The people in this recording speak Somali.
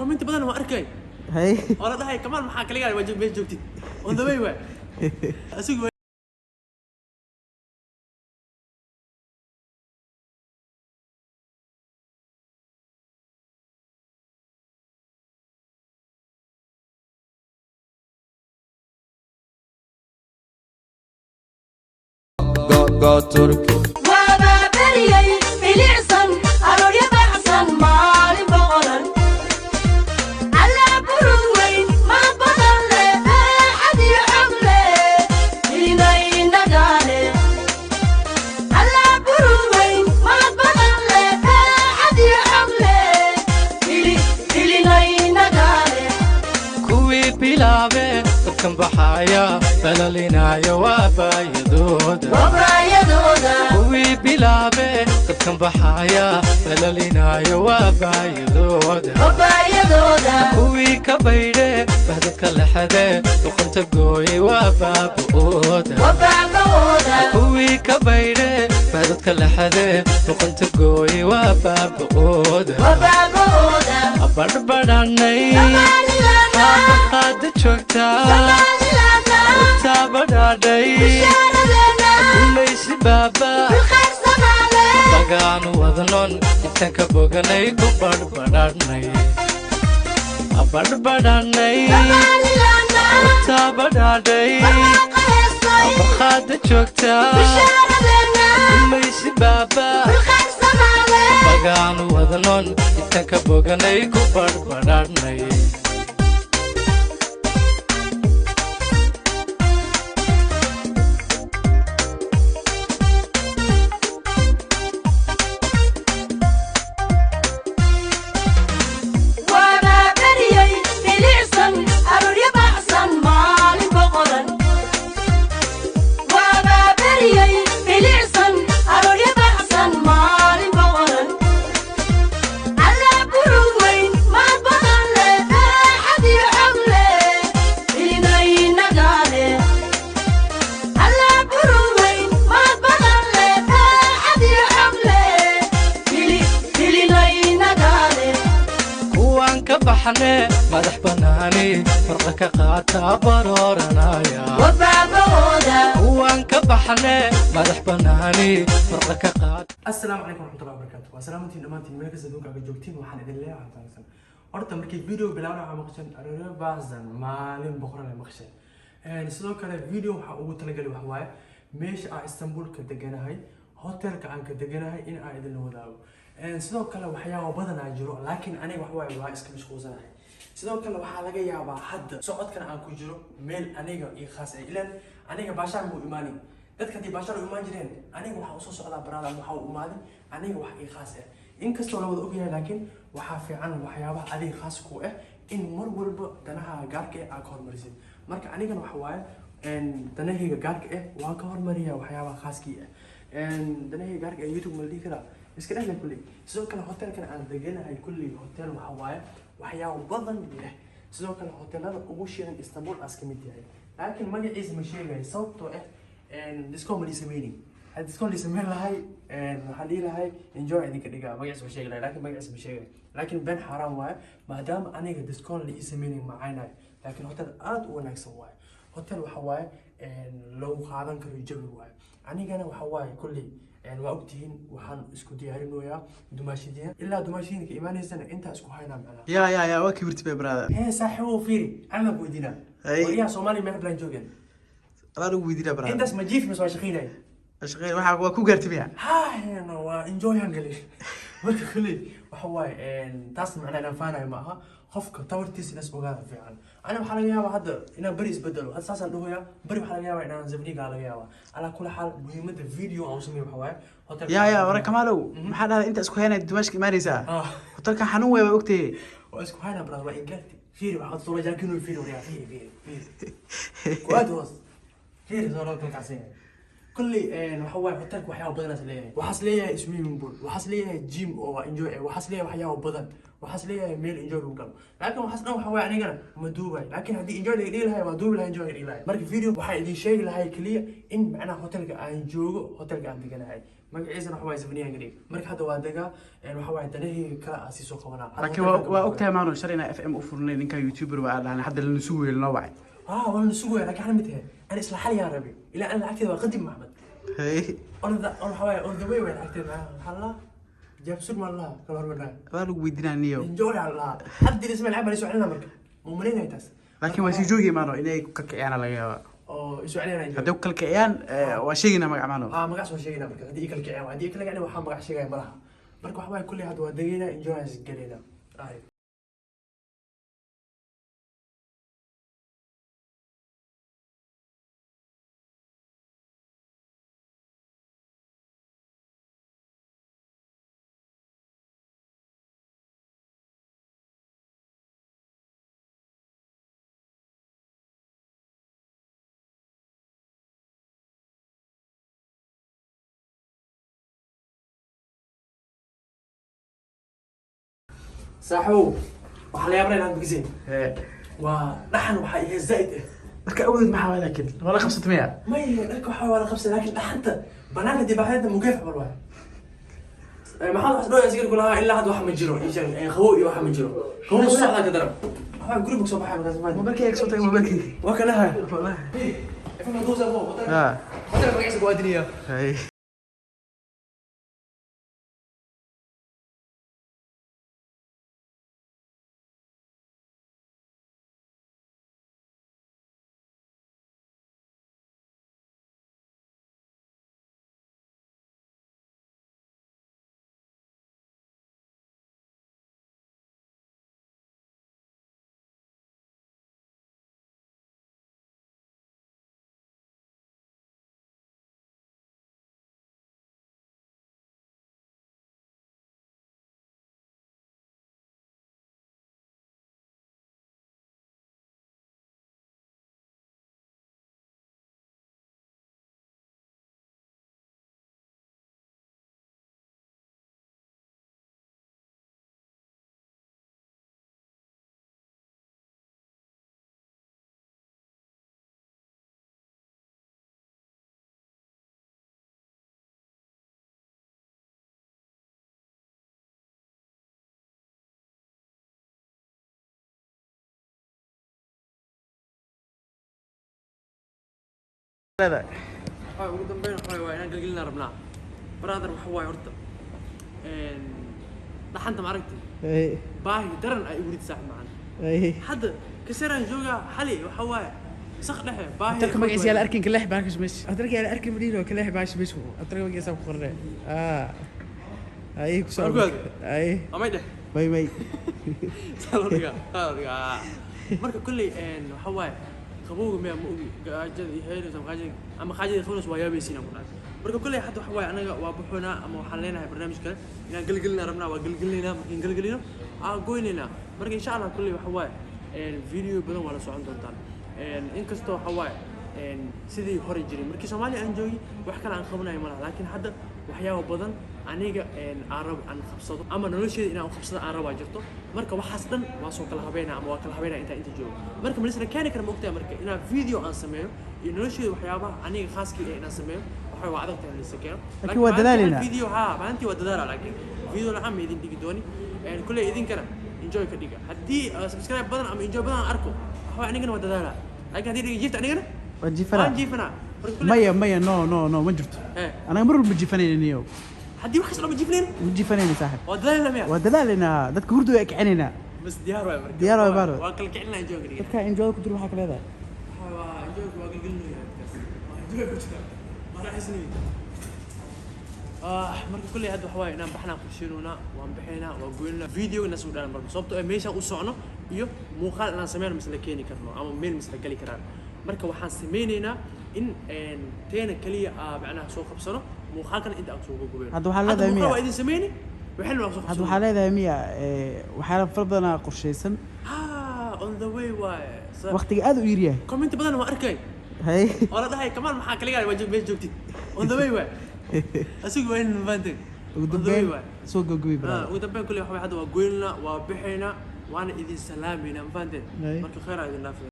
كومنت بدل ما اركي هاي والله ده هي كمان ما حكى لي وجه بيت جوتي اون ذا واي اسوق go Turkey. كم بحايا بلالينا يا وابايدودا كوي بلابي كم بحايا بلالينا يا وابايدودا كوي كبيرة بهدك لحدة وكنت قوي وابابودا كوي كبيرة بهدك لحدة وكنت قوي وابابودا أبربراني هاد شوكتا تابدادي ليش بابا بغان وذنون انتك بغني كبربراني أبربراني تابدادي هاد شوكتا ليش بابا بغان وذنون انتك بغني كبربراني بحني مدح بناني فرقك قاتا برورنايا وبابودا وانك بحني مدح بناني فرقك قاتا. السلام عليكم ورحمه الله وبركاته وسلامتين دمانتين مeel kasta adduunka ka joogtiin waxaan idin leeyahay taagsan horta markii video bilaawna waxa maqshan arrin baahsan maalin boqorada maqshan sidoo kale video waxa ugu talagalay wax waaye meesha aan Istanbul ka deganahay hotelka aan ka deganahay in aan idin wadaago sidoo kale waxyaabo badan aan jiro laakiin aniga wax waaye waa iska mashquulsanahay sidoo kale waxa laga yaabaa hadda socodkan aan ku jiro meel aniga iyo khaas ah ilaan aniga baashaan buu imaanay dadka hadii baashaan u imaan jireen aniga waxa u soo socdaa baraada waxa uu imaaday aniga wax ii khaas ah inkastoo la wada ogyahay laakiin waxa fiican waxyaabaha adiga khaas ku ah in mar walba danaha gaarka ah aad ka hormarisid marka anigana waxa waaye danahayga gaarka ah waan ka hormariyaa waxyaabaha khaaskii ah danahayga gaarka ah YouTube ma la dhihi karaa iska dhahna kulli sidoo kale hotelkan aan deganahay kulli hotel waxa waaye waxyaabo badan leh sidoo kale hotelada ugu shiilan Istanbul as ka mid yahay laakiin magaciisa ma sheegay sababtoo ah discount ma sameeyay hada discount sameeyay lahay waxa leeyahay enjoy idinka dhigaa magaciisa ma sheegay laakiin magaciisa ma sheegay laakiin ben xaraam waaye maadaama aniga discount la sameeyay macaynay laakiin hotel aad u wanaagsan waaye hotel waxa waaye loo qaadan karo jawi waaye anigana waxa waaye kulli waa ogtihiin waxaan isku diyaarinayaa dumaashidiin ilaa dumaashidiin ka iimaanaysana inta isku haynaa macnaha يا waa kibirti bay brada saaxiibo fiiri ana weydina wariyaha Soomaali meel blaan joogeen ala weydina brada intaas ma jiif mas waa shaqeynay shaqeyn waxa waa ku gaartay ها وانجوي هنقلي marka kale waxa waaye taas macnaheedu faanayo ma aha qofka tawartiisa nas ogaada fiican ana waxa laga yaabaa hadda inaan bari isbedelo hadda saasan dhahoya bari waxa laga yaabaa inaan zabniga laga yaabaa ala kula xal muhiimada video aan sameeyo waxa waaye hotel يا ورا كمالو maxaa dhahay inta isku heynay Dimashq imaanaysa hotelka xanuun way ogtay waa isku hayna brother waa ingalti fiiri waxa soo jaakiino fiiri wariyaa fiiri kuwaad hoos fiiri soo loo kalkaasay كل وحواي هوتيلك وحياة بدن أصليه وحصل ليه سويمين بول وحصل ليه جيم أو إنجوي وحصل ليه وحياة بدن وحصل ليه ميل إنجوي وقال لكن وحصل أنا وحواي يعني قال مدوبة لكن هذه إنجوي اللي لها مدوبة لها إنجوي اللي لها مركب فيديو وحي دي شيء لها كلية إن معنا هوتيلك إنجوي هوتيلك عندي كنا هاي magaciisa waxa way safniya gari marka hadda waa daga waxa way danahi kala asiiso qabana laakiin waa ogtahay maanu sharina FM u furnay ninka YouTuber waa aan hadda la sugu weelno wacay wala sugu weelno ka xamid tahay ana isla xal yaa rabi ila an lacagtay waa qadim maxmed hey ona waxa way on the way way lacagtay ma halla jab sur ma allah kala hormarnaa waa lagu weydiinaniyo enjoy allah hadda isma lacab bari su'aalna marka mu maleynay taas laakiin waa si joogi maano inay ka kiciyaan laga yaabaa oo su'aalna hadda kala kiciyaan waa sheegina magac maano magac soo sheegina marka hadii kala kiciyaan hadii kala kiciyaan waxa magac sheegay malaha marka waxa way kulli hadda waa dagayna enjoy as galina صاحو وحلا يا برين عندك زين ونحن وحقيقة زائد marka awgeed maxaa waa laakiin wala 500 ما هي لك وحوالي 5 لكن حتى بنانا دي بعد مكافح بالواحد ما حد حسبه يصير كلها الا حد واحد مجرو يعني خوي واحد مجرو هو نص ساعه كده هاي جروبك صباح لازم ما barkay egsoo tagay ma barkay وكلها والله في مدوزه فوق ها هذا ما يحسب وادنيه hay هذا ugu dambeyn waxa way inaan galgalina rabnaa brother waxa way horta dhaxanta ma aragtay baahi daran ay ugu ridsaa macaan hadda kasaraan jooga xali waxa way saq dhexe baahi tarka magaciisa la arkin kaleex baakish mesh tarka la arkin madiino kaleex baakish mesh tarka magaciisa ku qornay ay ku soo ay amay dhex bay bay salodiga marka kulli waxa way qabowga ma ogi gaajada iyo heeraysa qaajada ama qaajada khawlas waa yaabaysiina ku dhaay marka kulli hadda waxa way anaga waa buxuna ama waxaan leenahay barnaamij kale inaan galgalina rabnaa waa galgalina markaan galgalino goynina marka insha Allah kulli waxa way video badan wala socon doontaan in kasto waxa way sidii hore jiray markii Soomaaliya aan joogi wax kale aan qabanayo malaha laakiin hadda waxyaabo badan aniga arab aan qabsado ama nolosheeda inaan qabsado arab waa jirto marka waxaas dhan waa soo kala habeena ama waa kala habeena inta joogo marka milisna kaani kara moogtaa marka inaan video aan sameeyo iyo nolosheeda waxyaabaha aniga khaaskii inaan sameeyo waxa waa adag tahay la sakeeyo laakiin waa dadaalina video maantii waa dadaala laakiin video la idin dhigi dooni kullee idin kana enjoy ka dhiga haddii subscribe badan ama enjoy badan arko waxa anigana waa dadaala laakiin haddii dhigi jirta anigana وجيفنا مية نو ما جرت أنا مرة بجيفنين حدي وحش لو بجيفنين بجيفنين صاحب ودلالنا ميا ودلالنا ذاتك هردو يكعنينا بس ديارو يا ديارو يا بارو واكل كعلنا انجوي قريب كان انجوي كنت روح هكذا انجوي واكل قلنا يا انجوي كنت ما راح يسني marka kulli hadda waxa way inaan baxnaa qorsheynona waan bixina waa goynna video ina soo dhaan marka sababtoo ah meesha u socno iyo muuqaal inaan sameeyno misla keeni karno ama meel misla gali karaan marka waxaan sameynaynaa in teena kaliya macnaha soo qabsano muuqaalkan inta aan soo gogobeyno hadda waxaa leedahay miya waa idin sameeyni waxaan wax soo hadda waxaa leedahay miya waxaa farbadana qorsheysan on the way way waqtiga aad u yiriyaa comment badan ma arkay hay wala dhahay kamaan maxaa kaliya waa meesha joogtid on the way waay asigu waa in mafaantay ugu dambeyn soo gogobay bro ugu dambeyn kulli waxa hadda waa goynna waa bixayna waana idin salaamayna mafaantay Ay. marka khayr idin dhaafay